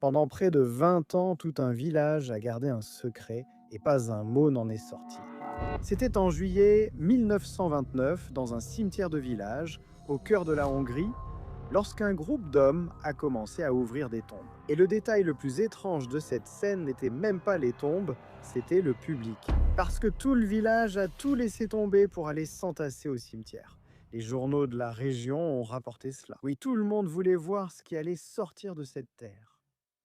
Pendant près de 20 ans, tout un village a gardé un secret et pas un mot n'en est sorti. C'était en juillet 1929, dans un cimetière de village, au cœur de la Hongrie, lorsqu'un groupe d'hommes a commencé à ouvrir des tombes. Et le détail le plus étrange de cette scène n'était même pas les tombes, c'était le public. Parce que tout le village a tout laissé tomber pour aller s'entasser au cimetière. Les journaux de la région ont rapporté cela. Oui, tout le monde voulait voir ce qui allait sortir de cette terre.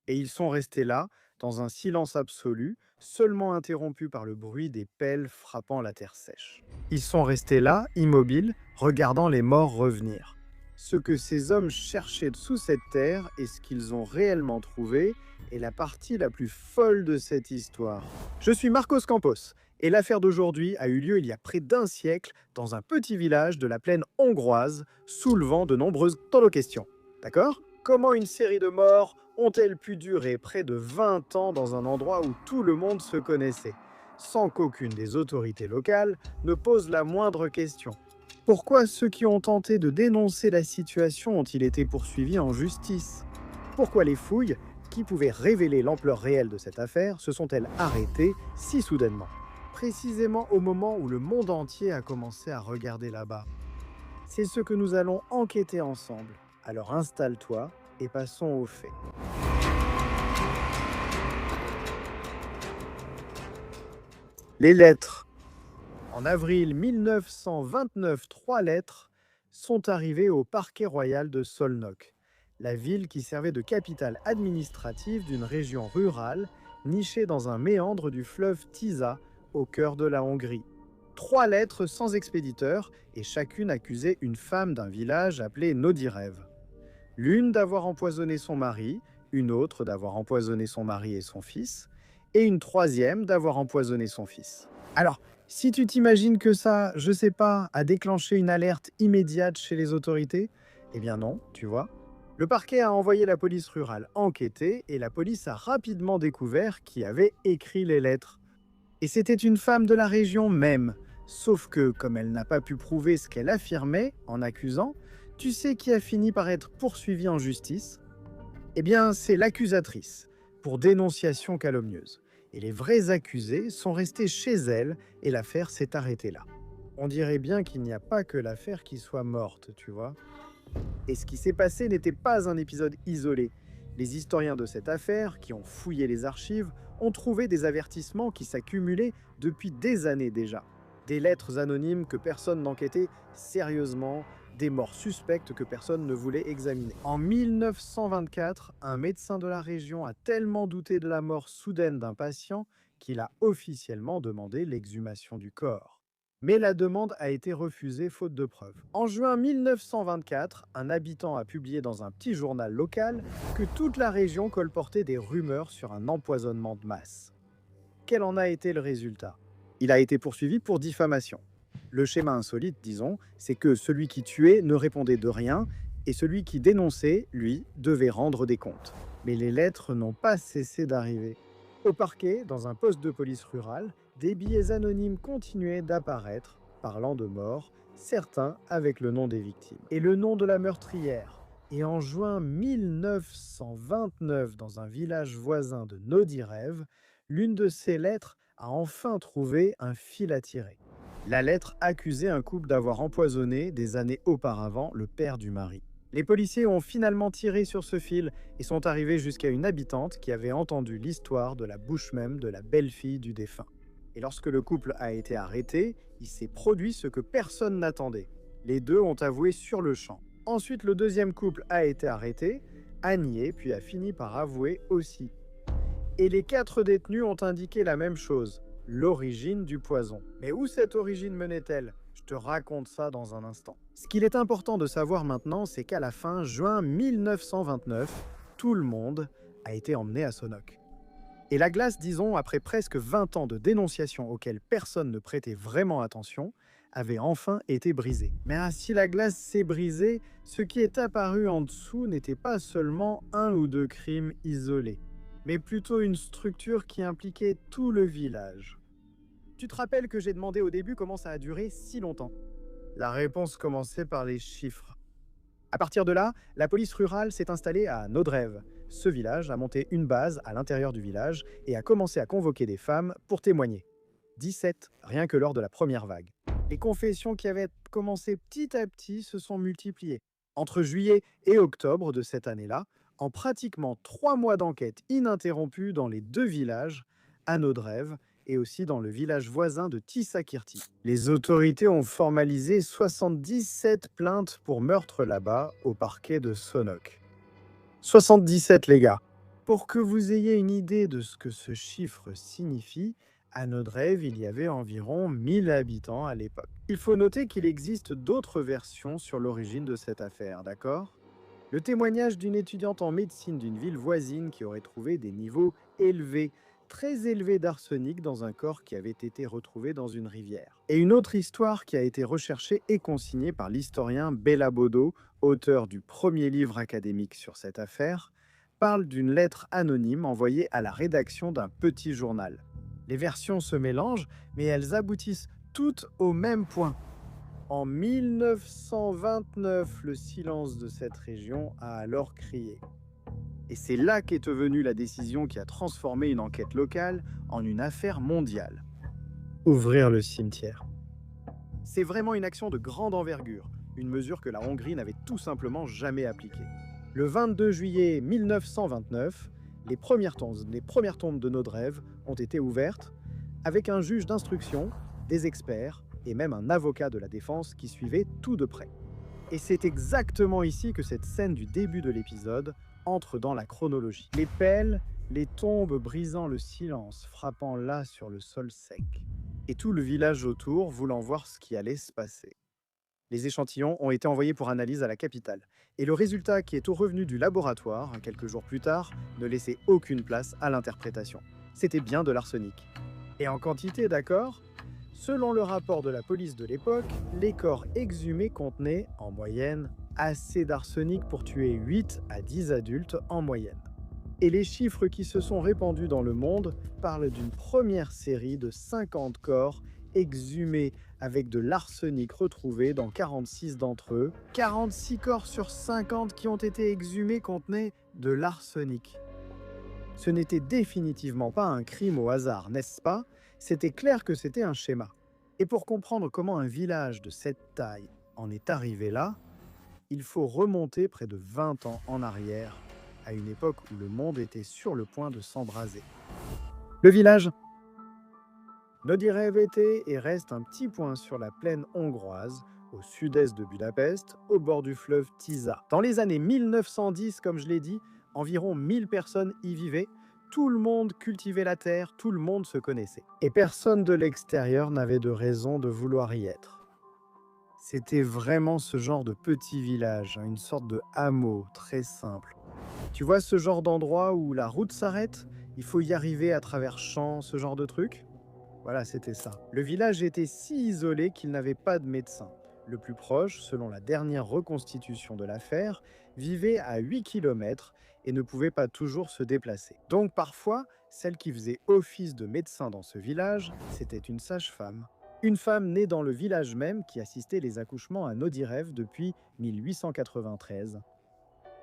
Et ils sont restés là, dans un silence absolu, seulement interrompu par le bruit des pelles frappant la terre sèche. Ils sont restés là, immobiles, regardant les morts revenir. Ce que ces hommes cherchaient sous cette terre et ce qu'ils ont réellement trouvé est la partie la plus folle de cette histoire. Je suis Marcos Campos, et l'affaire d'aujourd'hui a eu lieu il y a près d'un siècle dans un petit village de la plaine hongroise, soulevant de nombreuses questions. D'accord ? Comment une série de morts ont-elles pu durer près de 20 ans dans un endroit où tout le monde se connaissait, sans qu'aucune des autorités locales ne pose la moindre question? Pourquoi ceux qui ont tenté de dénoncer la situation ont-ils été poursuivis en justice? Pourquoi les fouilles, qui pouvaient révéler l'ampleur réelle de cette affaire, se sont-elles arrêtées si soudainement? Précisément au moment où le monde entier a commencé à regarder là-bas. C'est ce que nous allons enquêter ensemble. Alors installe-toi et passons aux faits. Les lettres. En avril 1929, 3 lettres sont arrivées au parquet royal de Szolnok, la ville qui servait de capitale administrative d'une région rurale nichée dans un méandre du fleuve Tisza, au cœur de la Hongrie. 3 lettres sans expéditeur et chacune accusait une femme d'un village appelé Nodirev. L'une d'avoir empoisonné son mari, une autre d'avoir empoisonné son mari et son fils, et une troisième d'avoir empoisonné son fils. Alors, si tu t'imagines que ça, je sais pas, a déclenché une alerte immédiate chez les autorités, eh bien non, tu vois. Le parquet a envoyé la police rurale enquêter et la police a rapidement découvert qui avait écrit les lettres. Et c'était une femme de la région même. Sauf que, comme elle n'a pas pu prouver ce qu'elle affirmait en accusant, tu sais qui a fini par être poursuivie en justice? Eh bien, c'est l'accusatrice, pour dénonciation calomnieuse. Et les vrais accusés sont restés chez elle et l'affaire s'est arrêtée là. On dirait bien qu'il n'y a pas que l'affaire qui soit morte, tu vois. Et ce qui s'est passé n'était pas un épisode isolé. Les historiens de cette affaire, qui ont fouillé les archives, ont trouvé des avertissements qui s'accumulaient depuis des années déjà. Des lettres anonymes que personne n'enquêtait sérieusement, des morts suspectes que personne ne voulait examiner. En 1924, un médecin de la région a tellement douté de la mort soudaine d'un patient qu'il a officiellement demandé l'exhumation du corps. Mais la demande a été refusée faute de preuves. En juin 1924, un habitant a publié dans un petit journal local que toute la région colportait des rumeurs sur un empoisonnement de masse. Quel en a été le résultat? Il a été poursuivi pour diffamation. Le schéma insolite, disons, c'est que celui qui tuait ne répondait de rien et celui qui dénonçait, lui, devait rendre des comptes. Mais les lettres n'ont pas cessé d'arriver. Au parquet, dans un poste de police rurale, des billets anonymes continuaient d'apparaître, parlant de morts, certains avec le nom des victimes et le nom de la meurtrière. Et en juin 1929, dans un village voisin de Nodirev, l'une de ces lettres a enfin trouvé un fil à tirer. La lettre accusait un couple d'avoir empoisonné, des années auparavant, le père du mari. Les policiers ont finalement tiré sur ce fil et sont arrivés jusqu'à une habitante qui avait entendu l'histoire de la bouche même de la belle-fille du défunt. Et lorsque le couple a été arrêté, il s'est produit ce que personne n'attendait. Les deux ont avoué sur le champ. Ensuite, le deuxième couple a été arrêté, a nié, puis a fini par avouer aussi. Et les 4 détenus ont indiqué la même chose, l'origine du poison. Mais où cette origine menait-elle? Je te raconte ça dans un instant. Ce qu'il est important de savoir maintenant, c'est qu'à la fin juin 1929, tout le monde a été emmené à Szolnok. Et la glace, disons, après presque 20 ans de dénonciation auxquelles personne ne prêtait vraiment attention, avait enfin été brisée. Mais si la glace s'est brisée, ce qui est apparu en dessous n'était pas seulement 1 ou 2 crimes isolés, mais plutôt une structure qui impliquait tout le village. Tu te rappelles que j'ai demandé au début comment ça a duré si longtemps? La réponse commençait par les chiffres. À partir de là, la police rurale s'est installée à Nodrev, ce village a monté une base à l'intérieur du village et a commencé à convoquer des femmes pour témoigner. 17, rien que lors de la première vague. Les confessions qui avaient commencé petit à petit se sont multipliées. Entre juillet et octobre de cette année-là, en pratiquement 3 mois d'enquête ininterrompue dans les deux villages, à Nodrev et aussi dans le village voisin de Tissakirti. Les autorités ont formalisé 77 plaintes pour meurtre là-bas au parquet de Sonok. 77 les gars. Pour que vous ayez une idée de ce que ce chiffre signifie, à Nodrev, il y avait environ 1000 habitants à l'époque. Il faut noter qu'il existe d'autres versions sur l'origine de cette affaire, d'accord? Le témoignage d'une étudiante en médecine d'une ville voisine qui aurait trouvé des niveaux élevés, très élevés d'arsenic dans un corps qui avait été retrouvé dans une rivière. Et une autre histoire qui a été recherchée et consignée par l'historien Béla Bodo, auteur du premier livre académique sur cette affaire, parle d'une lettre anonyme envoyée à la rédaction d'un petit journal. Les versions se mélangent, mais elles aboutissent toutes au même point. En 1929, le silence de cette région a alors crié. Et c'est là qu'est venue la décision qui a transformé une enquête locale en une affaire mondiale. Ouvrir le cimetière. C'est vraiment une action de grande envergure, une mesure que la Hongrie n'avait tout simplement jamais appliquée. Le 22 juillet 1929, les premières tombes de Nodrev ont été ouvertes avec un juge d'instruction, des experts et même un avocat de la défense qui suivait tout de près. Et c'est exactement ici que cette scène du début de l'épisode entre dans la chronologie. Les pelles, les tombes brisant le silence, frappant là sur le sol sec. Et tout le village autour voulant voir ce qui allait se passer. Les échantillons ont été envoyés pour analyse à la capitale. Et le résultat qui est revenu du laboratoire, quelques jours plus tard, ne laissait aucune place à l'interprétation. C'était bien de l'arsenic. Et en quantité, d'accord ? Selon le rapport de la police de l'époque, les corps exhumés contenaient, en moyenne, assez d'arsenic pour tuer 8 à 10 adultes en moyenne. Et les chiffres qui se sont répandus dans le monde parlent d'une première série de 50 corps exhumés avec de l'arsenic retrouvé dans 46 d'entre eux. 46 corps sur 50 qui ont été exhumés contenaient de l'arsenic. Ce n'était définitivement pas un crime au hasard, n'est-ce pas ? C'était clair que c'était un schéma. Et pour comprendre comment un village de cette taille en est arrivé là, il faut remonter près de 20 ans en arrière, à une époque où le monde était sur le point de s'embraser. Le village Nodirev était et reste un petit point sur la plaine hongroise, au sud-est de Budapest, au bord du fleuve Tisza. Dans les années 1910, comme je l'ai dit, environ 1000 personnes y vivaient. Tout le monde cultivait la terre, tout le monde se connaissait. Et personne de l'extérieur n'avait de raison de vouloir y être. C'était vraiment ce genre de petit village, une sorte de hameau très simple. Tu vois ce genre d'endroit où la route s'arrête, il faut y arriver à travers champs, ce genre de truc ? Voilà, c'était ça. Le village était si isolé qu'il n'avait pas de médecin. Le plus proche, selon la dernière reconstitution de l'affaire, vivait à 8 km et ne pouvait pas toujours se déplacer. Donc parfois, celle qui faisait office de médecin dans ce village, c'était une sage-femme. Une femme née dans le village même qui assistait les accouchements à Nodirev depuis 1893.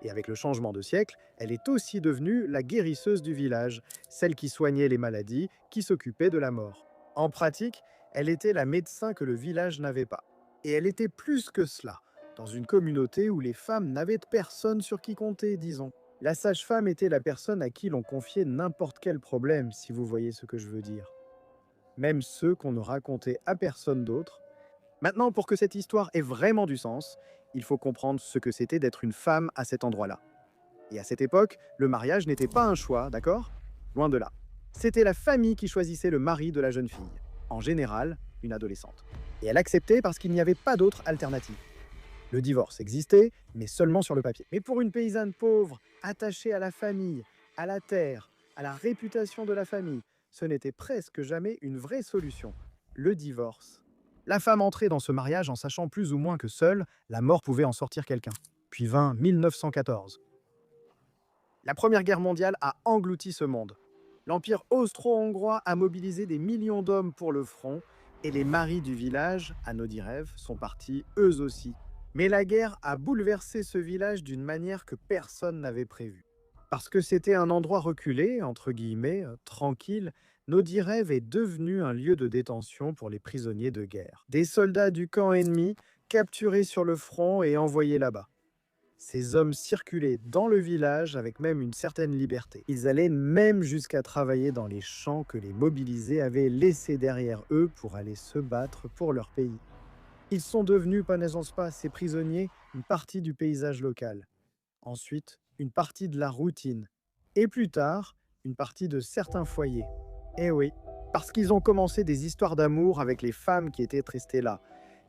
Et avec le changement de siècle, elle est aussi devenue la guérisseuse du village, celle qui soignait les maladies, qui s'occupait de la mort. En pratique, elle était la médecin que le village n'avait pas. Et elle était plus que cela, dans une communauté où les femmes n'avaient personne sur qui compter, disons. La sage-femme était la personne à qui l'on confiait n'importe quel problème, si vous voyez ce que je veux dire. Même ceux qu'on ne racontait à personne d'autre. Maintenant, pour que cette histoire ait vraiment du sens, il faut comprendre ce que c'était d'être une femme à cet endroit-là. Et à cette époque, le mariage n'était pas un choix, d'accord ? Loin de là. C'était la famille qui choisissait le mari de la jeune fille, en général une adolescente. Et elle acceptait parce qu'il n'y avait pas d'autre alternative. Le divorce existait, mais seulement sur le papier. Mais pour une paysanne pauvre, attachée à la famille, à la terre, à la réputation de la famille, ce n'était presque jamais une vraie solution. Le divorce. La femme entrait dans ce mariage en sachant plus ou moins que seule, la mort pouvait en sortir quelqu'un. Puis vint 1914. La Première Guerre mondiale a englouti ce monde. L'Empire austro-hongrois a mobilisé des millions d'hommes pour le front, et les maris du village, à Nodirev, sont partis eux aussi. Mais la guerre a bouleversé ce village d'une manière que personne n'avait prévue. Parce que c'était un endroit reculé, entre guillemets, tranquille, Nodirev est devenu un lieu de détention pour les prisonniers de guerre. Des soldats du camp ennemi capturés sur le front et envoyés là-bas. Ces hommes circulaient dans le village avec même une certaine liberté. Ils allaient même jusqu'à travailler dans les champs que les mobilisés avaient laissés derrière eux pour aller se battre pour leur pays. Ils sont devenus, pas n'aisance pas, ces prisonniers, une partie du paysage local. Ensuite, une partie de la routine. Et plus tard, une partie de certains foyers. Eh oui, parce qu'ils ont commencé des histoires d'amour avec les femmes qui étaient restées là,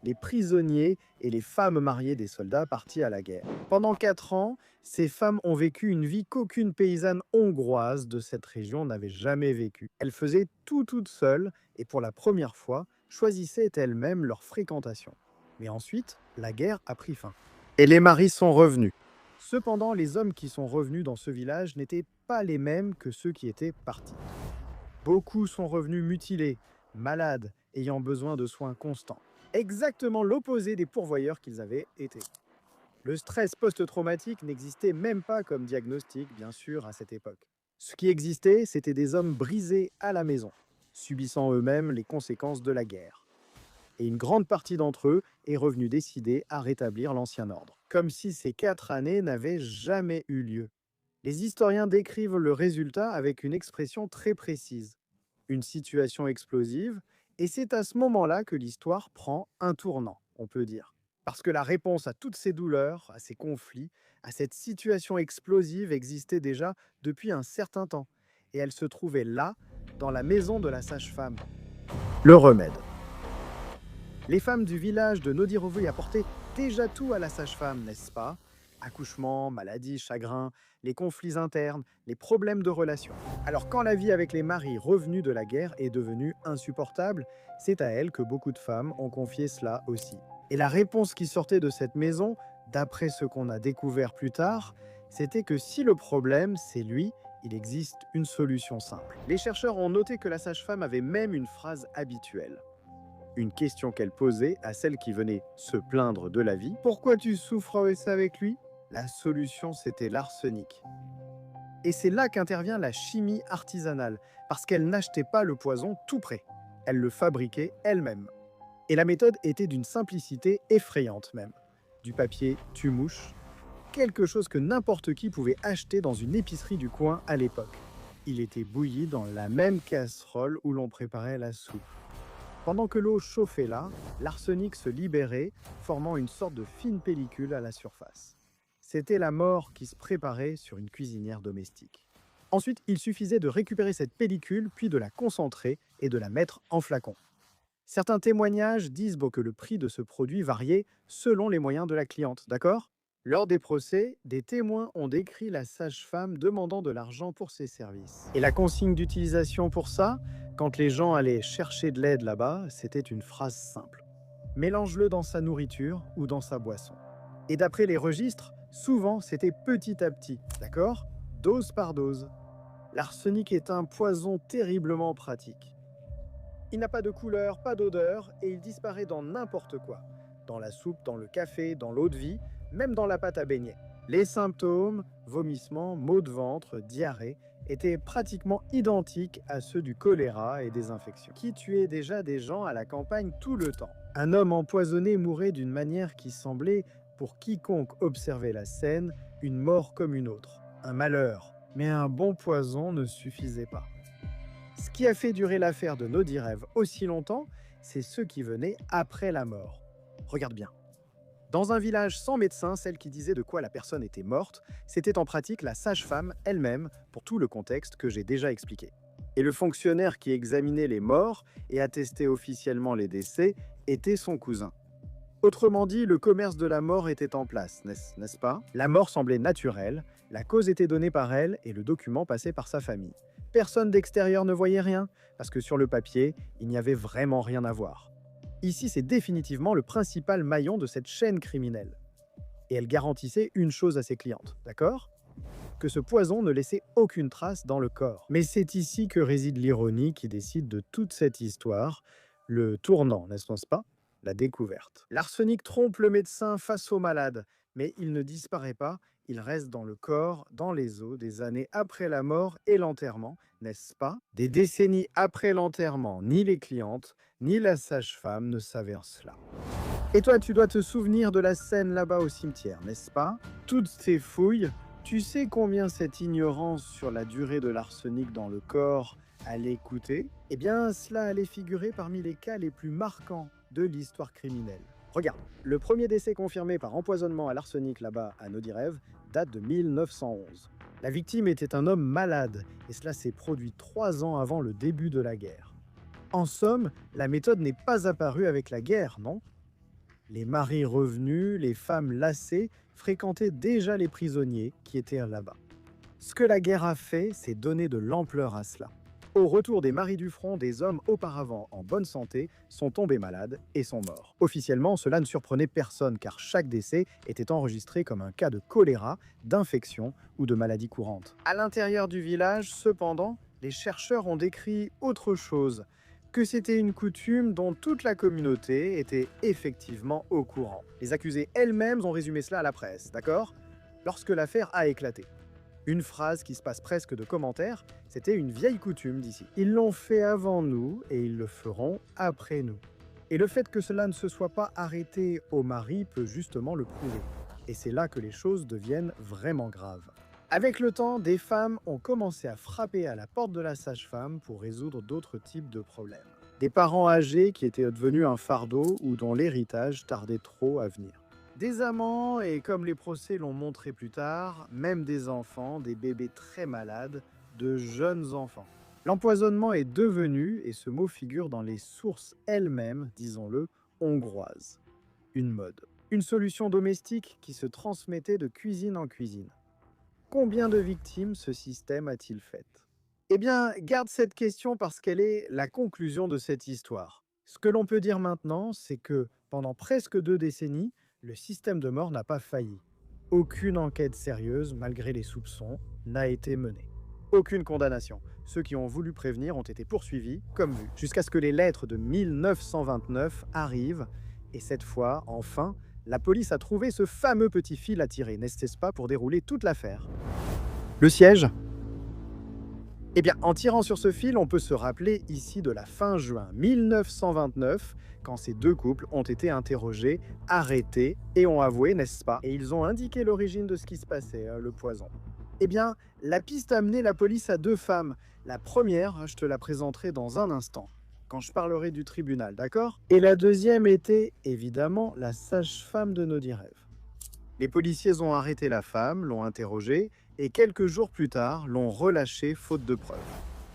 les prisonniers et les femmes mariées des soldats partis à la guerre. Pendant 4 ans, ces femmes ont vécu une vie qu'aucune paysanne hongroise de cette région n'avait jamais vécue. Elles faisaient tout toutes seules et pour la première fois, choisissaient elles-mêmes leur fréquentation. Mais ensuite, la guerre a pris fin. Et les maris sont revenus. Cependant, les hommes qui sont revenus dans ce village n'étaient pas les mêmes que ceux qui étaient partis. Beaucoup sont revenus mutilés, malades, ayant besoin de soins constants. Exactement l'opposé des pourvoyeurs qu'ils avaient été. Le stress post-traumatique n'existait même pas comme diagnostic, bien sûr, à cette époque. Ce qui existait, c'était des hommes brisés à la maison, subissant eux-mêmes les conséquences de la guerre. Et une grande partie d'entre eux est revenue décider à rétablir l'ancien ordre, comme si ces 4 années n'avaient jamais eu lieu. Les historiens décrivent le résultat avec une expression très précise, une situation explosive, et c'est à ce moment-là que l'histoire prend un tournant, on peut dire. Parce que la réponse à toutes ces douleurs, à ces conflits, à cette situation explosive existait déjà depuis un certain temps, et elle se trouvait là, dans la maison de la sage-femme. Le remède. Les femmes du village de Nodirovo apportaient déjà tout à la sage-femme, n'est-ce pas? Accouchement, maladies, chagrins, les conflits internes, les problèmes de relations. Alors quand la vie avec les maris revenus de la guerre est devenue insupportable, c'est à elle que beaucoup de femmes ont confié cela aussi. Et la réponse qui sortait de cette maison, d'après ce qu'on a découvert plus tard, c'était que si le problème, c'est lui, il existe une solution simple. Les chercheurs ont noté que la sage-femme avait même une phrase habituelle. Une question qu'elle posait à celle qui venait se plaindre de la vie. Pourquoi tu souffres avec lui? La solution, c'était l'arsenic. Et c'est là qu'intervient la chimie artisanale, parce qu'elle n'achetait pas le poison tout prêt. Elle le fabriquait elle-même. Et la méthode était d'une simplicité effrayante même. Du papier tue-mouche, quelque chose que n'importe qui pouvait acheter dans une épicerie du coin à l'époque. Il était bouilli dans la même casserole où l'on préparait la soupe. Pendant que l'eau chauffait là, l'arsenic se libérait, formant une sorte de fine pellicule à la surface. C'était la mort qui se préparait sur une cuisinière domestique. Ensuite, il suffisait de récupérer cette pellicule, puis de la concentrer et de la mettre en flacon. Certains témoignages disent que le prix de ce produit variait selon les moyens de la cliente, d'accord? Lors des procès, des témoins ont décrit la sage-femme demandant de l'argent pour ses services. Et la consigne d'utilisation pour ça, quand les gens allaient chercher de l'aide là-bas, c'était une phrase simple. Mélange-le dans sa nourriture ou dans sa boisson. Et d'après les registres, souvent c'était petit à petit, d'accord? Dose par dose. L'arsenic est un poison terriblement pratique. Il n'a pas de couleur, pas d'odeur, et il disparaît dans n'importe quoi. Dans la soupe, dans le café, dans l'eau de vie, même dans la pâte à beignet. Les symptômes, vomissements, maux de ventre, diarrhée, étaient pratiquement identiques à ceux du choléra et des infections, qui tuaient déjà des gens à la campagne tout le temps. Un homme empoisonné mourait d'une manière qui semblait, pour quiconque observait la scène, une mort comme une autre. Un malheur. Mais un bon poison ne suffisait pas. Ce qui a fait durer l'affaire de Nodirev aussi longtemps, c'est ceux qui venaient après la mort. Regarde bien. Dans un village sans médecin, celle qui disait de quoi la personne était morte, c'était en pratique la sage-femme elle-même, pour tout le contexte que j'ai déjà expliqué. Et le fonctionnaire qui examinait les morts et attestait officiellement les décès était son cousin. Autrement dit, le commerce de la mort était en place, n'est-ce pas? La mort semblait naturelle, la cause était donnée par elle et le document passait par sa famille. Personne d'extérieur ne voyait rien, parce que sur le papier, il n'y avait vraiment rien à voir. Ici, c'est définitivement le principal maillon de cette chaîne criminelle. Et elle garantissait une chose à ses clientes, d'accord? Que ce poison ne laissait aucune trace dans le corps. Mais c'est ici que réside l'ironie qui décide de toute cette histoire, le tournant, n'est-ce pas? La découverte. L'arsenic trompe le médecin face au malade, mais il ne disparaît pas Il reste dans le corps, dans les os, des années après la mort et l'enterrement, n'est-ce pas? Des décennies après l'enterrement, ni les clientes, ni la sage-femme ne savaient cela. Et toi, tu dois te souvenir de la scène là-bas au cimetière, n'est-ce pas? Toutes ces fouilles, tu sais combien cette ignorance sur la durée de l'arsenic dans le corps allait coûter? Eh bien, cela allait figurer parmi les cas les plus marquants de l'histoire criminelle. Regarde, le premier décès confirmé par empoisonnement à l'arsenic là-bas à Nodirev date de 1911. La victime était un homme malade et cela s'est produit 3 ans avant le début de la guerre. En somme, la méthode n'est pas apparue avec la guerre, non? Les maris revenus, les femmes lassées, fréquentaient déjà les prisonniers qui étaient là-bas. Ce que la guerre a fait, c'est donner de l'ampleur à cela. Au retour des maris du front, des hommes auparavant en bonne santé sont tombés malades et sont morts. Officiellement, cela ne surprenait personne car chaque décès était enregistré comme un cas de choléra, d'infection ou de maladie courante. À l'intérieur du village, cependant, les chercheurs ont décrit autre chose, que c'était une coutume dont toute la communauté était effectivement au courant. Les accusées elles-mêmes ont résumé cela à la presse, d'accord? Lorsque l'affaire a éclaté. Une phrase qui se passe presque de commentaire, c'était une vieille coutume d'ici. Ils l'ont fait avant nous et ils le feront après nous. Et le fait que cela ne se soit pas arrêté au mari peut justement le prouver. Et c'est là que les choses deviennent vraiment graves. Avec le temps, des femmes ont commencé à frapper à la porte de la sage-femme pour résoudre d'autres types de problèmes. Des parents âgés qui étaient devenus un fardeau ou dont l'héritage tardait trop à venir. Des amants et, comme les procès l'ont montré plus tard, même des enfants, des bébés très malades, de jeunes enfants. L'empoisonnement est devenu, et ce mot figure dans les sources elles-mêmes, disons-le, hongroises, une mode. Une solution domestique qui se transmettait de cuisine en cuisine. Combien de victimes ce système a-t-il fait? Eh bien, garde cette question parce qu'elle est la conclusion de cette histoire. Ce que l'on peut dire maintenant, c'est que pendant presque 2 décennies, le système de mort n'a pas failli. Aucune enquête sérieuse, malgré les soupçons, n'a été menée. Aucune condamnation. Ceux qui ont voulu prévenir ont été poursuivis, comme vu, jusqu'à ce que les lettres de 1929 arrivent, et cette fois, enfin, la police a trouvé ce fameux petit fil à tirer, n'est-ce pas, pour dérouler toute l'affaire. Le siège? Eh bien, en tirant sur ce fil, on peut se rappeler ici de la fin juin 1929, quand ces deux couples ont été interrogés, arrêtés et ont avoué, n'est-ce pas? Et ils ont indiqué l'origine de ce qui se passait, le poison. Eh bien, la piste a amené la police à 2 femmes. La première, je te la présenterai dans un instant, quand je parlerai du tribunal, d'accord? Et la deuxième était, évidemment, la sage-femme de Nodirev. Les policiers ont arrêté la femme, l'ont interrogée, et quelques jours plus tard, l'ont relâchée faute de preuves.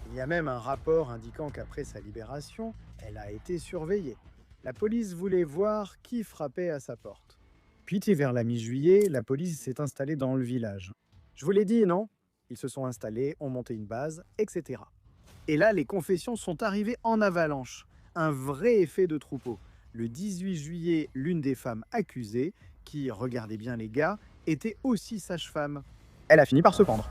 Il y a même un rapport indiquant qu'après sa libération, elle a été surveillée. La police voulait voir qui frappait à sa porte. Puis, vers la mi-juillet, la police s'est installée dans le village. Je vous l'ai dit, non? Ils se sont installés, ont monté une base, etc. Et là, les confessions sont arrivées en avalanche. Un vrai effet de troupeau. Le 18 juillet, l'une des femmes accusées, qui, regardez bien les gars, était aussi sage-femme. Elle a fini par se pendre.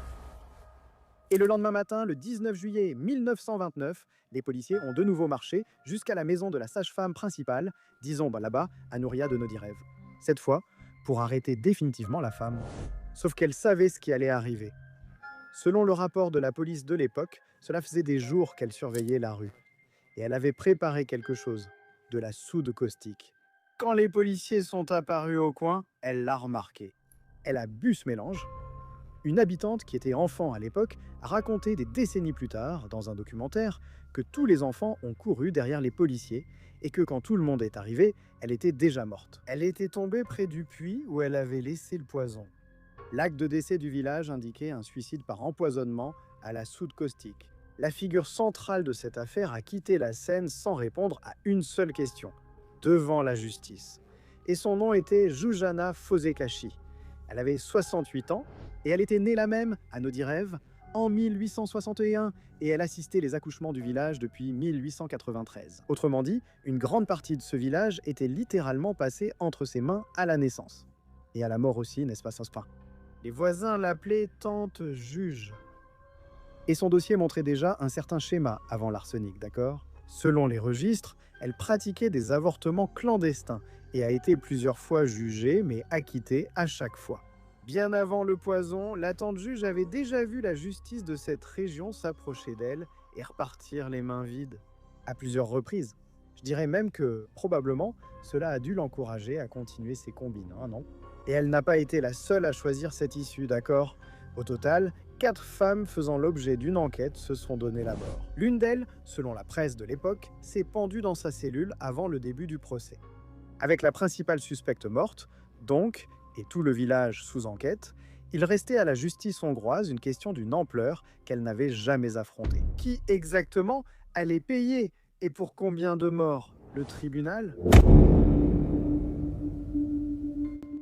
Et le lendemain matin, le 19 juillet 1929, les policiers ont de nouveau marché jusqu'à la maison de la sage-femme principale, disons là-bas, à Nouria de Nodirev. Cette fois, pour arrêter définitivement la femme. Sauf qu'elle savait ce qui allait arriver. Selon le rapport de la police de l'époque, cela faisait des jours qu'elle surveillait la rue. Et elle avait préparé quelque chose, de la soude caustique. Quand les policiers sont apparus au coin, elle l'a remarqué. Elle a bu ce mélange. Une habitante qui était enfant à l'époque a raconté des décennies plus tard, dans un documentaire, que tous les enfants ont couru derrière les policiers et que quand tout le monde est arrivé, elle était déjà morte. Elle était tombée près du puits où elle avait laissé le poison. L'acte de décès du village indiquait un suicide par empoisonnement à la soude caustique. La figure centrale de cette affaire a quitté la scène sans répondre à une seule question, devant la justice. Et son nom était Zsuzsanna Fazekas. Elle avait 68 ans et elle était née la même, à Nodirev, en 1861 et elle assistait les accouchements du village depuis 1893. Autrement dit, une grande partie de ce village était littéralement passée entre ses mains à la naissance. Et à la mort aussi, n'est-ce pas, Sospa? Les voisins l'appelaient tante juge. Et son dossier montrait déjà un certain schéma avant l'arsenic, d'accord? Selon les registres, elle pratiquait des avortements clandestins et a été plusieurs fois jugée mais acquittée à chaque fois. Bien avant le poison, la tante juge avait déjà vu la justice de cette région s'approcher d'elle et repartir les mains vides. À plusieurs reprises. Je dirais même que, probablement, cela a dû l'encourager à continuer ses combines, hein, non? Et elle n'a pas été la seule à choisir cette issue, d'accord? Au total, 4 femmes faisant l'objet d'une enquête se sont donné la mort. L'une d'elles, selon la presse de l'époque, s'est pendue dans sa cellule avant le début du procès. Avec la principale suspecte morte, donc, et tout le village sous enquête, il restait à la justice hongroise une question d'une ampleur qu'elle n'avait jamais affrontée. Qui exactement allait payer et pour combien de morts? Le tribunal?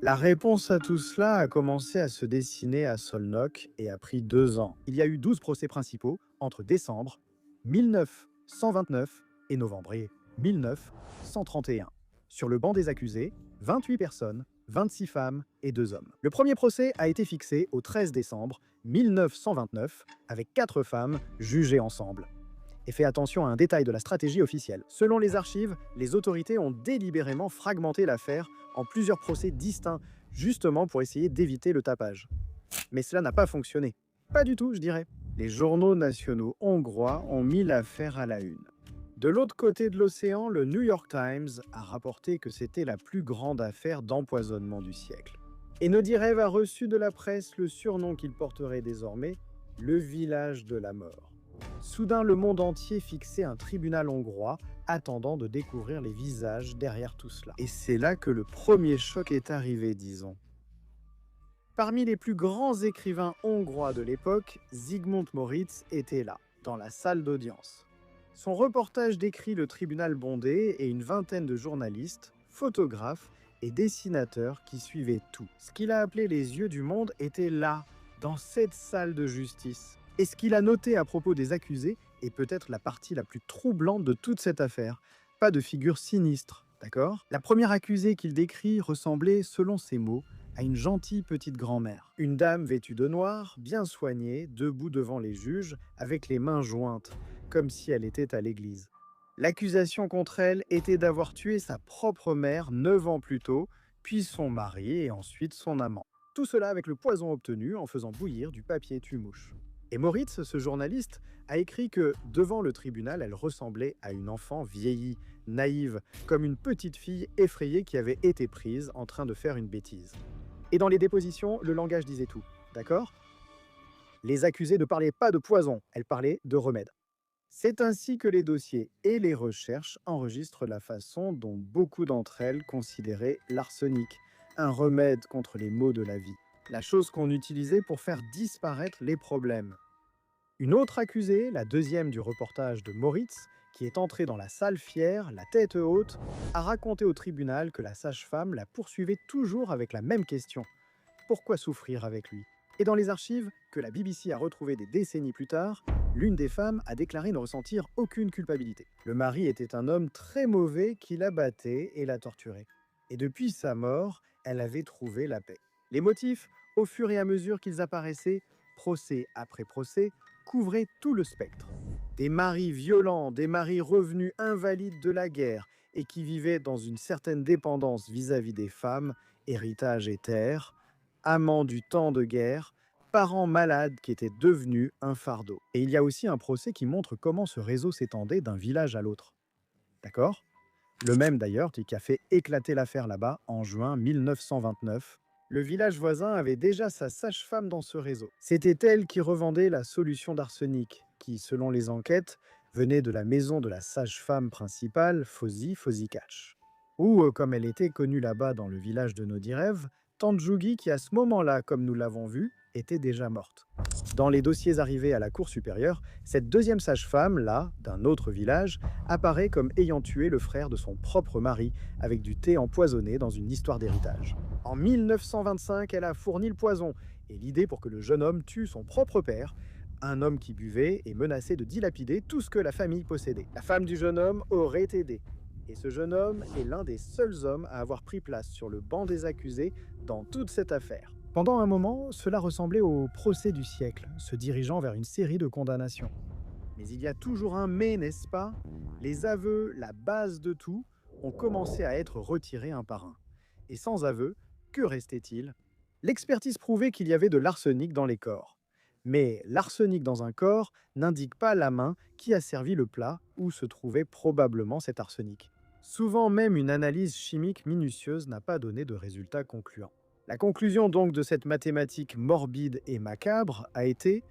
La réponse à tout cela a commencé à se dessiner à Szolnok et a pris 2 ans. Il y a eu 12 procès principaux entre décembre 1929 et novembre 1931. Sur le banc des accusés, 28 personnes, 26 femmes et 2 hommes. Le premier procès a été fixé au 13 décembre 1929 avec 4 femmes jugées ensemble. Et fait attention à un détail de la stratégie officielle. Selon les archives, les autorités ont délibérément fragmenté l'affaire en plusieurs procès distincts, justement pour essayer d'éviter le tapage. Mais cela n'a pas fonctionné. Pas du tout, je dirais. Les journaux nationaux hongrois ont mis l'affaire à la une. De l'autre côté de l'océan, le New York Times a rapporté que c'était la plus grande affaire d'empoisonnement du siècle. Et Nodirev a reçu de la presse le surnom qu'il porterait désormais, le village de la mort. Soudain, le monde entier fixait un tribunal hongrois, attendant de découvrir les visages derrière tout cela. Et c'est là que le premier choc est arrivé, disons. Parmi les plus grands écrivains hongrois de l'époque, Zsigmond Moritz était là, dans la salle d'audience. Son reportage décrit le tribunal bondé et une vingtaine de journalistes, photographes et dessinateurs qui suivaient tout. Ce qu'il a appelé les yeux du monde était là, dans cette salle de justice. Et ce qu'il a noté à propos des accusés est peut-être la partie la plus troublante de toute cette affaire. Pas de figure sinistre, d'accord? La première accusée qu'il décrit ressemblait, selon ses mots, à une gentille petite grand-mère. Une dame vêtue de noir, bien soignée, debout devant les juges, avec les mains jointes, comme si elle était à l'église. L'accusation contre elle était d'avoir tué sa propre mère 9 ans plus tôt, puis son mari et ensuite son amant. Tout cela avec le poison obtenu en faisant bouillir du papier tue-mouche. Et Moritz, ce journaliste, a écrit que, devant le tribunal, elle ressemblait à une enfant vieillie, naïve, comme une petite fille effrayée qui avait été prise en train de faire une bêtise. Et dans les dépositions, le langage disait tout, d'accord? Les accusés ne parlaient pas de poison, elles parlaient de remède. C'est ainsi que les dossiers et les recherches enregistrent la façon dont beaucoup d'entre elles considéraient l'arsenic, un remède contre les maux de la vie. La chose qu'on utilisait pour faire disparaître les problèmes. Une autre accusée, la deuxième du reportage de Moritz, qui est entrée dans la salle fière, la tête haute, a raconté au tribunal que la sage-femme la poursuivait toujours avec la même question. Pourquoi souffrir avec lui? Et dans les archives, que la BBC a retrouvées des décennies plus tard, l'une des femmes a déclaré ne ressentir aucune culpabilité. Le mari était un homme très mauvais qui la battait et la torturait. Et depuis sa mort, elle avait trouvé la paix. Les motifs, au fur et à mesure qu'ils apparaissaient, procès après procès, couvraient tout le spectre. Des maris violents, des maris revenus invalides de la guerre et qui vivaient dans une certaine dépendance vis-à-vis des femmes, héritage et terre, amants du temps de guerre, parents malades qui étaient devenus un fardeau. Et il y a aussi un procès qui montre comment ce réseau s'étendait d'un village à l'autre. D'accord? Le même d'ailleurs qui a fait éclater l'affaire là-bas en juin 1929. Le village voisin avait déjà sa sage-femme dans ce réseau. C'était elle qui revendait la solution d'arsenic, qui, selon les enquêtes, venait de la maison de la sage-femme principale, Fozikac. Ou, comme elle était connue là-bas dans le village de Nodirev, Tante Jugi, qui à ce moment-là, comme nous l'avons vu, était déjà morte. Dans les dossiers arrivés à la Cour supérieure, cette deuxième sage-femme, là, d'un autre village, apparaît comme ayant tué le frère de son propre mari avec du thé empoisonné dans une histoire d'héritage. En 1925, elle a fourni le poison, et l'idée pour que le jeune homme tue son propre père, un homme qui buvait et menaçait de dilapider tout ce que la famille possédait. La femme du jeune homme aurait aidé. Et ce jeune homme est l'un des seuls hommes à avoir pris place sur le banc des accusés dans toute cette affaire. Pendant un moment, cela ressemblait au procès du siècle, se dirigeant vers une série de condamnations. Mais il y a toujours un mais, n'est-ce pas? Les aveux, la base de tout, ont commencé à être retirés un par un. Et sans aveux, que restait-il? L'expertise prouvait qu'il y avait de l'arsenic dans les corps. Mais l'arsenic dans un corps n'indique pas la main qui a servi le plat où se trouvait probablement cet arsenic. Souvent même une analyse chimique minutieuse n'a pas donné de résultat concluant. La conclusion donc de cette mathématique morbide et macabre a été: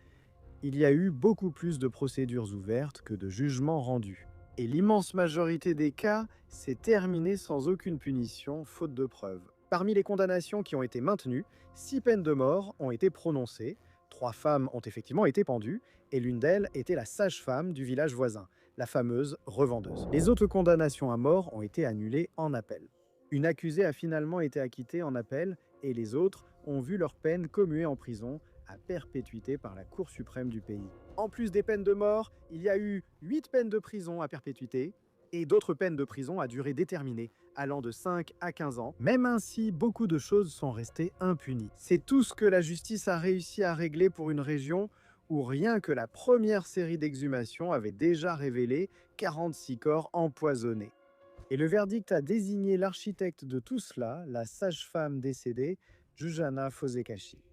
il y a eu beaucoup plus de procédures ouvertes que de jugements rendus. Et l'immense majorité des cas s'est terminée sans aucune punition, faute de preuves. Parmi les condamnations qui ont été maintenues, 6 peines de mort ont été prononcées, 3 femmes ont effectivement été pendues, et l'une d'elles était la sage-femme du village voisin, la fameuse revendeuse. Les autres condamnations à mort ont été annulées en appel. Une accusée a finalement été acquittée en appel, et les autres ont vu leur peine commuée en prison à perpétuité par la Cour suprême du pays. En plus des peines de mort, il y a eu 8 peines de prison à perpétuité et d'autres peines de prison à durée déterminée, allant de 5 à 15 ans. Même ainsi, beaucoup de choses sont restées impunies. C'est tout ce que la justice a réussi à régler pour une région où rien que la première série d'exhumations avait déjà révélé 46 corps empoisonnés. Et le verdict a désigné l'architecte de tout cela, la sage-femme décédée, Jujana Fozekashi.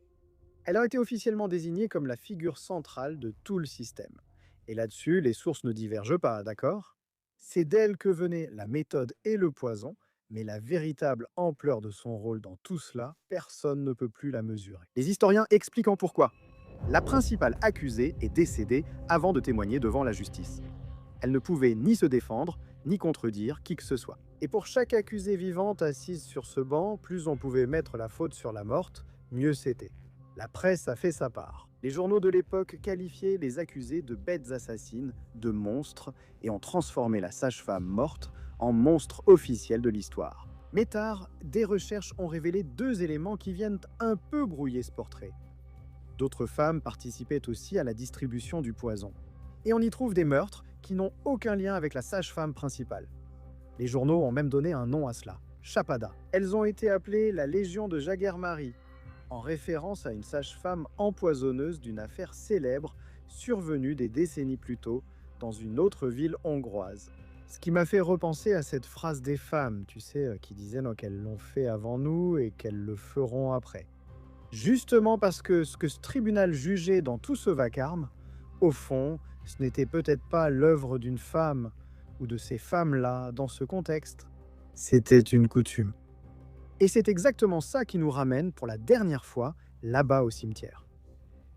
Elle a été officiellement désignée comme la figure centrale de tout le système. Et là-dessus, les sources ne divergent pas, d'accord? C'est d'elle que venaient la méthode et le poison, mais la véritable ampleur de son rôle dans tout cela, personne ne peut plus la mesurer. Les historiens expliquent en pourquoi. La principale accusée est décédée avant de témoigner devant la justice. Elle ne pouvait ni se défendre, ni contredire qui que ce soit. Et pour chaque accusée vivante assise sur ce banc, plus on pouvait mettre la faute sur la morte, mieux c'était. La presse a fait sa part. Les journaux de l'époque qualifiaient les accusés de bêtes assassines, de monstres, et ont transformé la sage-femme morte en monstre officiel de l'histoire. Mais tard, des recherches ont révélé 2 éléments qui viennent un peu brouiller ce portrait. D'autres femmes participaient aussi à la distribution du poison. Et on y trouve des meurtres qui n'ont aucun lien avec la sage-femme principale. Les journaux ont même donné un nom à cela, Chapada. Elles ont été appelées la Légion de Jaguar-Marie, en référence à une sage-femme empoisonneuse d'une affaire célèbre survenue des décennies plus tôt dans une autre ville hongroise. Ce qui m'a fait repenser à cette phrase des femmes, tu sais, qui disaient qu'elles l'ont fait avant nous et qu'elles le feront après. Justement parce que ce que ce tribunal jugeait dans tout ce vacarme, au fond, ce n'était peut-être pas l'œuvre d'une femme ou de ces femmes-là dans ce contexte. C'était une coutume. Et c'est exactement ça qui nous ramène pour la dernière fois là-bas au cimetière.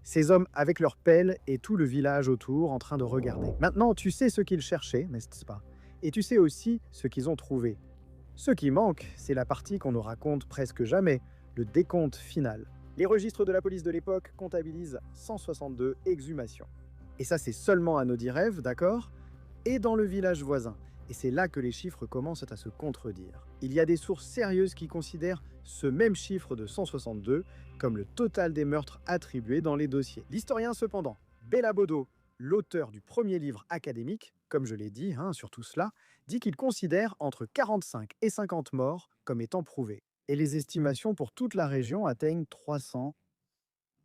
Ces hommes avec leurs pelles et tout le village autour en train de regarder. Maintenant, tu sais ce qu'ils cherchaient, n'est-ce pas? Et tu sais aussi ce qu'ils ont trouvé. Ce qui manque, c'est la partie qu'on ne raconte presque jamais, le décompte final. Les registres de la police de l'époque comptabilisent 162 exhumations. Et ça, c'est seulement à Nodirev, d'accord? Et dans le village voisin. Et c'est là que les chiffres commencent à se contredire. Il y a des sources sérieuses qui considèrent ce même chiffre de 162 comme le total des meurtres attribués dans les dossiers. L'historien cependant, Béla Bodo, l'auteur du premier livre académique, comme je l'ai dit sur tout cela, dit qu'il considère entre 45 et 50 morts comme étant prouvés. Et les estimations pour toute la région atteignent 300,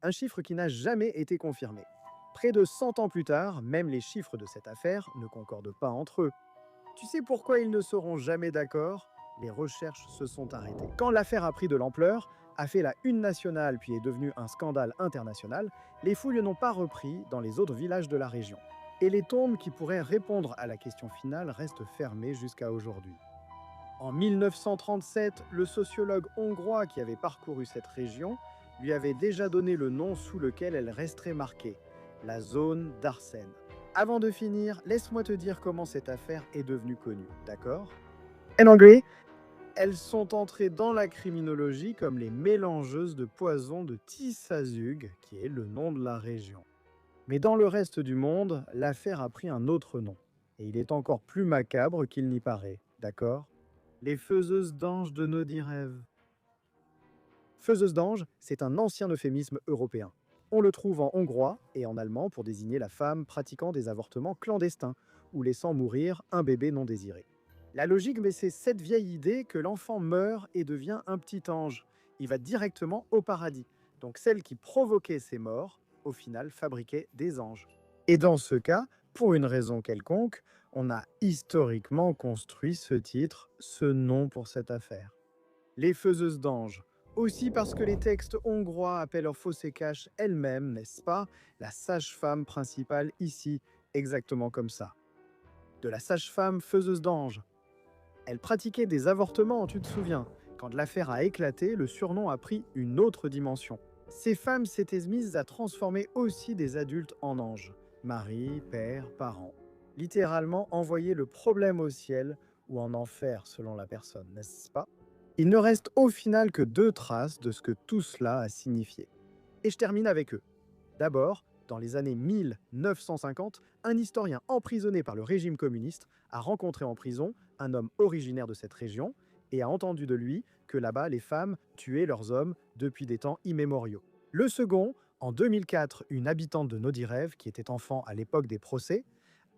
un chiffre qui n'a jamais été confirmé. Près de 100 ans plus tard, même les chiffres de cette affaire ne concordent pas entre eux. Tu sais pourquoi ils ne seront jamais d'accord? Les recherches se sont arrêtées. Quand l'affaire a pris de l'ampleur, a fait la une nationale puis est devenue un scandale international, les fouilles n'ont pas repris dans les autres villages de la région. Et les tombes qui pourraient répondre à la question finale restent fermées jusqu'à aujourd'hui. En 1937, le sociologue hongrois qui avait parcouru cette région lui avait déjà donné le nom sous lequel elle resterait marquée, la zone d'Arsène. Avant de finir, laisse-moi te dire comment cette affaire est devenue connue, d'accord? En anglais, elles sont entrées dans la criminologie comme les mélangeuses de poison de Tisazug, qui est le nom de la région. Mais dans le reste du monde, l'affaire a pris un autre nom. Et il est encore plus macabre qu'il n'y paraît, d'accord? Les faiseuses d'anges de Nodirev. Faiseuse d'anges, c'est un ancien euphémisme européen. On le trouve en hongrois et en allemand pour désigner la femme pratiquant des avortements clandestins ou laissant mourir un bébé non désiré. La logique, mais c'est cette vieille idée que l'enfant meurt et devient un petit ange. Il va directement au paradis. Donc celle qui provoquait ces morts, au final, fabriquait des anges. Et dans ce cas, pour une raison quelconque, on a historiquement construit ce titre, ce nom pour cette affaire. Les faiseuses d'anges, Aussi parce que les textes hongrois appellent Fossé-Cache elle-même, n'est-ce pas, la sage-femme principale ici, exactement comme ça. De la sage-femme faiseuse d'anges. Elle pratiquait des avortements, tu te souviens. Quand l'affaire a éclaté, le surnom a pris une autre dimension. Ces femmes s'étaient mises à transformer aussi des adultes en anges. Mari, père, parents. Littéralement envoyer le problème au ciel ou en enfer selon la personne, n'est-ce pas? Il ne reste au final que deux traces de ce que tout cela a signifié. Et je termine avec eux. D'abord, dans les années 1950, un historien emprisonné par le régime communiste a rencontré en prison un homme originaire de cette région et a entendu de lui que là-bas, les femmes tuaient leurs hommes depuis des temps immémoriaux. Le second, en 2004, une habitante de Nodirev, qui était enfant à l'époque des procès,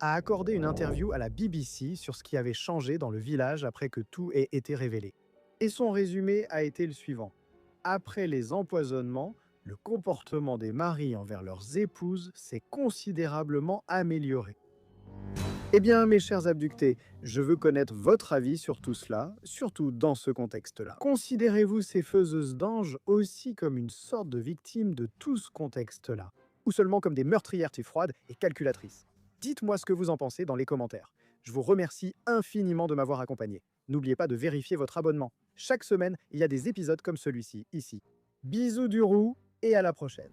a accordé une interview à la BBC sur ce qui avait changé dans le village après que tout ait été révélé. Et son résumé a été le suivant. Après les empoisonnements, le comportement des maris envers leurs épouses s'est considérablement amélioré. Eh bien, mes chers abductés, je veux connaître votre avis sur tout cela, surtout dans ce contexte-là. Considérez-vous ces faiseuses d'anges aussi comme une sorte de victime de tout ce contexte-là, ou seulement comme des meurtrières froides et calculatrices? Dites-moi ce que vous en pensez dans les commentaires. Je vous remercie infiniment de m'avoir accompagné. N'oubliez pas de vérifier votre abonnement. Chaque semaine, il y a des épisodes comme celui-ci, ici. Bisous du roux et à la prochaine.